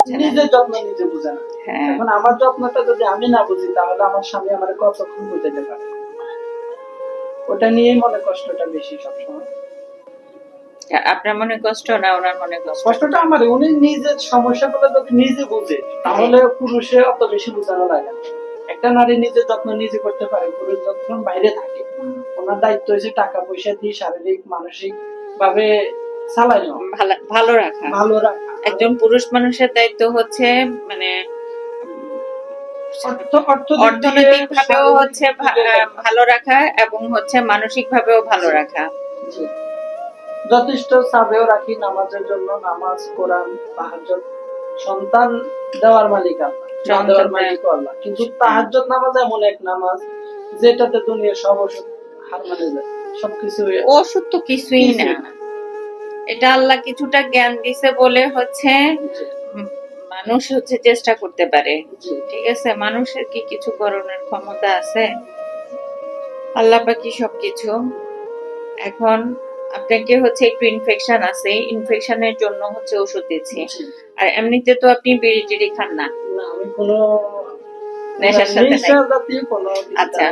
বুঝছে না। নিজের যত্ন নিজে বুঝে না। হ্যাঁ এখন আমার যত্নটা যদি আমি না বুঝি তাহলে আমার স্বামী আমার কতক্ষণ বুঝাইতে পারে, ওটা নিয়েই মনে কষ্টটা বেশি সবসময়। আপনার মনে কষ্ট না ওনার মনে কষ্ট? কষ্টটা আমার, উনি নিজের সমস্যাগুলো যদি নিজে বুঝে তাহলে পুরুষে অত বেশি বোঝানো লাগে না। একটা নারী নিজের যত্ন নিজে করতে পারে, পুরুষ যখন বাইরে থাকে ওনার দায়িত্ব হচ্ছে টাকা পয়সা দিয়ে শারীরিক মানসিক ভাবে চালানো, ভালো রাখা। ভালো রাখা। একজন পুরুষ মানুষের দায়িত্ব হচ্ছে মানে অর্থনৈতিক ভাবেও হচ্ছে ভালো রাখা এবং হচ্ছে মানসিক ভাবেও ভালো রাখা। যথেষ্ট চাবেও রাখি নামাজের জন্য, নামাজ কোরআন তাহাজ্জুদ। সন্তান দেওয়ার মালিক আল্লাহ, না দেওয়ার মালিক আল্লাহ, কিন্তু তাহাজ্জুদ নামাজ এমন এক নামাজ যেটাতে দুনিয়ার সব ওষুধ হার মানে যায়, সবকিছু। ওষুধ তো কিছুই না, এটা আল্লাহ কিছুটা জ্ঞান দিছে বলে হচ্ছে মানুষ হচ্ছে চেষ্টা করতে পারে। ঠিক আছে, মানুষের কি কিছু করণের ক্ষমতা আছে? আল্লাহ পাকি সবকিছু। এখন আপনাকে হচ্ছে একটু ইনফেকশন আছে, ইনফেকশনের জন্য হচ্ছে ওষুধ দিচ্ছি। আর এমনিতে তো আপনি বিড়ি টিড়ি খান না? আমি কোনো নেশার সাথে নাই। আচ্ছা,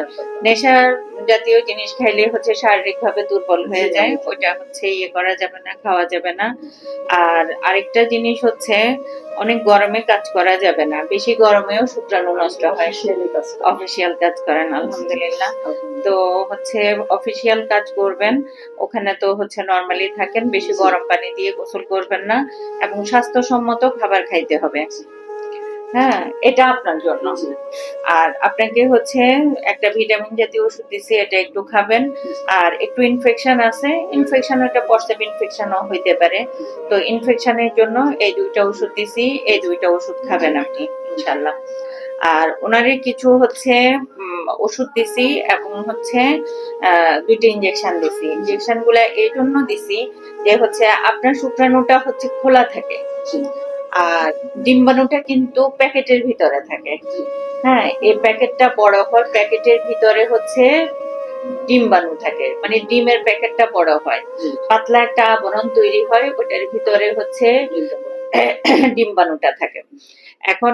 নেশার জাতীয় জিনিস খাইলে হচ্ছে শারীরিক ভাবে দুর্বল হয়ে যায়, ওইটা হচ্ছে ইয়ে করা যাবে না, খাওয়া যাবে না। আর আরেকটা জিনিস হচ্ছে অনেক গরমে কাজ করা যাবে না, বেশি গরমেও শুক্রাণু নষ্ট হয়। অফিসিয়াল কাজ করেন আলহামদুলিল্লাহ। তো হচ্ছে অফিসিয়াল কাজ করবেন, ওখানে তো হচ্ছে নরমালি থাকেন, বেশি গরম পানি দিয়ে গোসল করবেন না এবং স্বাস্থ্যসম্মত খাবার খাইতে হবে। হ্যাঁ, এটা আপনার জন্য। আর আপনাকে হচ্ছে একটা ভিটামিন জাতীয় ওষুধ দিছি, এটা একটু খাবেন। আর একটু ইনফেকশন আছে, ইনফেকশন ওটা পশ্চাৎ ইনফেকশনও হইতে পারে। তো ইনফেকশনের জন্য এই দুইটা ওষুধ দিছি, এই দুইটা ওষুধ খাবেন আপনি ইনশাআল্লাহ। আর ওনারে কিছু হচ্ছে ওষুধ দিছি এবং হচ্ছে দুইটা ইনজেকশন দিছি। ইনজেকশন গুলা এই জন্য দিছি যে হচ্ছে আপনার শুক্রাণুটা হচ্ছে খোলা থাকে, আর ডিম্বাণুটা কিন্তু প্যাকেটের ভিতরে থাকে। হ্যাঁ, এই প্যাকেটটা বড় হয়, প্যাকেটের ভিতরে হচ্ছে ডিম্বাণু থাকে, মানে ডিমের প্যাকেটটা বড় হয়, পাতলা একটা আবরণ তৈরি হয়, ওটার ভিতরে হচ্ছে ডিম্বাণুটা থাকে। এখন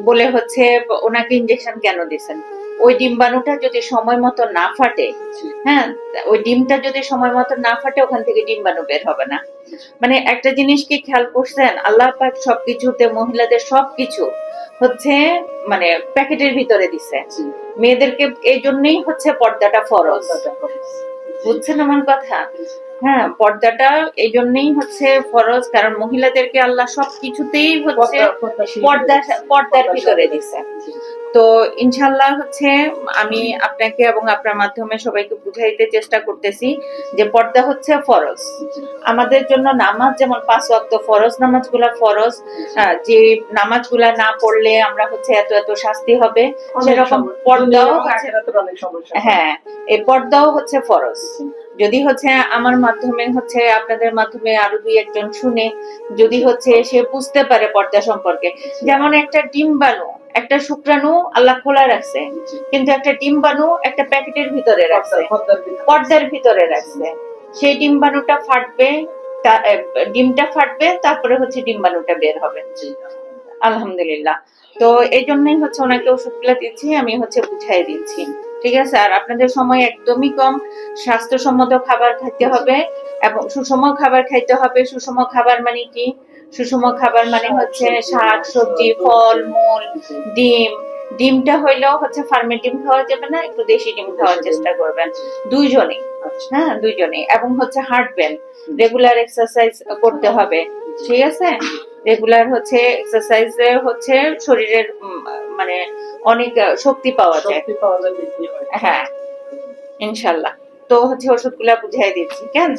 বলে হচ্ছে ওনাকে ইনজেকশন কেন দিছেন? ওই ডিম্বাণুটা যদি সময় মতো না ফাটে, হ্যাঁ, ওই ডিমটা যদি সময় মতো না ফাটে ওখান থেকে ডিম্বাণু বের হবে না। মানে একটা জিনিস কি খেয়াল করছেন, আল্লাহ পাক সবকিছুতে মহিলাদের সবকিছু হচ্ছে মানে প্যাকেটের ভিতরে দিছে। মেয়েদেরকে এই জন্যই হচ্ছে পর্দাটা ফরজ, বুঝছেন আমার কথা? হ্যাঁ, পর্দাটা এই জন্যই হচ্ছে ফরজ, কারণ মহিলাদেরকে আল্লাহ সবকিছুতেই হচ্ছে পর্দার ভিতরে দিছে। তো ইনশাআল্লাহ হচ্ছে আমি আপনাকে এবং আপনার মাধ্যমে সবাইকে বুঝাইতে চেষ্টা করতেছি যে পর্দা হচ্ছে ফরজ আমাদের জন্য। নামাজ যেমন 5 ওয়াক্ত ফরজ নামাজগুলা ফরজ, যে নামাজগুলা না পড়লে আমরা হচ্ছে এত এত শাস্তি হবে, সেরকম পর্দাও হচ্ছে, হ্যাঁ, এই পর্দাও হচ্ছে ফরজ। যদি হচ্ছে আমার মাধ্যমে হচ্ছে আপনাদের মাধ্যমে আরো দুই একজন শুনে যদি হচ্ছে সে বুঝতে পারে পর্দা সম্পর্কে, যেমন একটা ডিম্বাণু, একটা শুক্রাণু আল্লাহ খোলা রাখছে, কিন্তু একটা ডিম্বাণু একটা প্যাকেটের ভিতরে রাখছে, পর্দার ভিতরে রাখছে। সেই ডিম্বাণুটা ফাটবে, ডিমটা ফাটবে, তারপরে হচ্ছে ডিম্বাণুটা বের হবে। আলহামদুলিল্লাহ। তো এই জন্যই হচ্ছে ওনাকে ওষুধগুলো দিচ্ছি, আমি হচ্ছে বুঝাই দিচ্ছি। ঠিক আছে, আর আপনাদের সময় একদমই কম, স্বাস্থ্যসম্মত খাবার খেতে হবে এবং সুষম খাবার খাইতে হবে। সুষম খাবার মানে কি? সুষম খাবার মানে হচ্ছে শাক সবজি, ফল মূল, ডিম। ডিমটা হইলেও হচ্ছে ফার্মের ডিম খাওয়া যাবে না, একটু দেশি ডিম খাওয়ার চেষ্টা করবেন দুইজনেই। হ্যাঁ, দুইজনেই। এবং হচ্ছে হাঁটবেন, রেগুলার এক্সারসাইজ করতে হবে। ঠিক আছে, রেগুলার হচ্ছে এক্সারসাইজে হচ্ছে শরীরের মানে অনেক শক্তি পাওয়া যায়। হ্যাঁ, ইনশাআল্লাহ। তো হচ্ছে ওষুধগুলা বুঝাই দিচ্ছি, কেন?